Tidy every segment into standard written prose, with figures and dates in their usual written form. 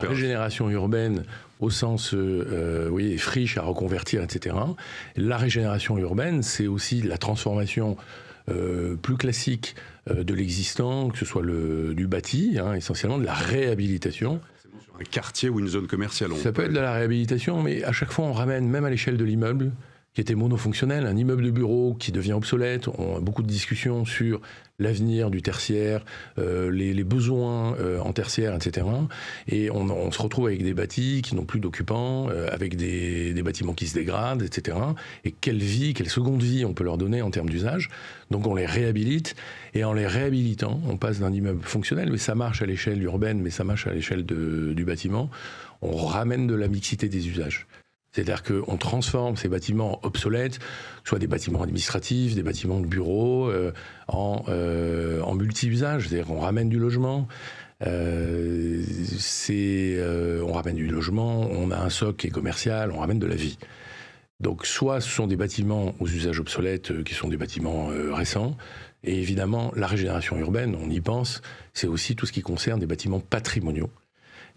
Régénération urbaine au sens, vous voyez, friches à reconvertir, etc. La régénération urbaine, c'est aussi la transformation plus classique de l'existant, que ce soit du bâti, essentiellement de la réhabilitation. Sur un quartier ou une zone commerciale. Ça peut être de la réhabilitation, mais à chaque fois on ramène, même à l'échelle de l'immeuble, qui était monofonctionnel, un immeuble de bureau qui devient obsolète. On a beaucoup de discussions sur l'avenir du tertiaire, les besoins en tertiaire, etc. Et on se retrouve avec des bâtis qui n'ont plus d'occupants, avec des bâtiments qui se dégradent, etc. Et quelle seconde vie on peut leur donner en termes d'usage. Donc on les réhabilite, et en les réhabilitant, on passe d'un immeuble fonctionnel, mais ça marche à l'échelle urbaine, mais ça marche à l'échelle du bâtiment. On ramène de la mixité des usages. C'est-à-dire qu'on transforme ces bâtiments obsolètes, soit des bâtiments administratifs, des bâtiments de bureaux, en multi-usages. C'est-à-dire qu'on ramène du logement. On ramène du logement, on a un socle qui est commercial, on ramène de la vie. Donc soit ce sont des bâtiments aux usages obsolètes qui sont des bâtiments récents, et évidemment la régénération urbaine, on y pense, c'est aussi tout ce qui concerne des bâtiments patrimoniaux.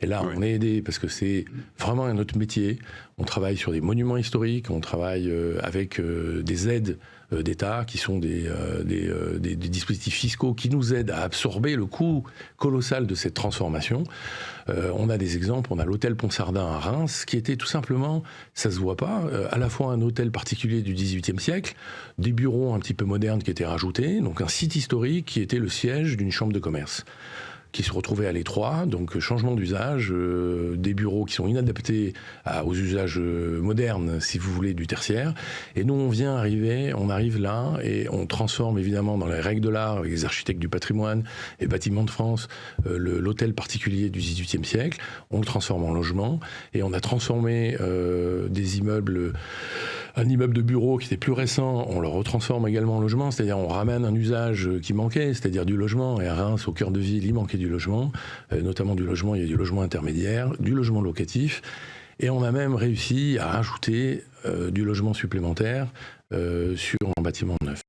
Et là, on est aidé parce que c'est vraiment un autre métier. On travaille sur des monuments historiques, on travaille avec des aides d'État qui sont des dispositifs fiscaux qui nous aident à absorber le coût colossal de cette transformation. On a des exemples, on a l'hôtel Ponsardin à Reims qui était tout simplement, ça se voit pas, à la fois un hôtel particulier du XVIIIe siècle, des bureaux un petit peu modernes qui étaient rajoutés, donc un site historique qui était le siège d'une chambre de commerce, qui se retrouvaient à l'étroit, donc changement d'usage, des bureaux qui sont inadaptés aux usages modernes, si vous voulez, du tertiaire. Et nous, on arrive là, et on transforme évidemment dans les règles de l'art, avec les architectes du patrimoine et bâtiments de France, l'hôtel particulier du XVIIIe siècle, on le transforme en logement, et on a transformé des immeubles... Un immeuble de bureau qui était plus récent, on le retransforme également en logement, c'est-à-dire on ramène un usage qui manquait, c'est-à-dire du logement. Et à Reims, au cœur de ville, il manquait du logement, notamment du logement, il y a du logement intermédiaire, du logement locatif. Et on a même réussi à rajouter du logement supplémentaire sur un bâtiment neuf.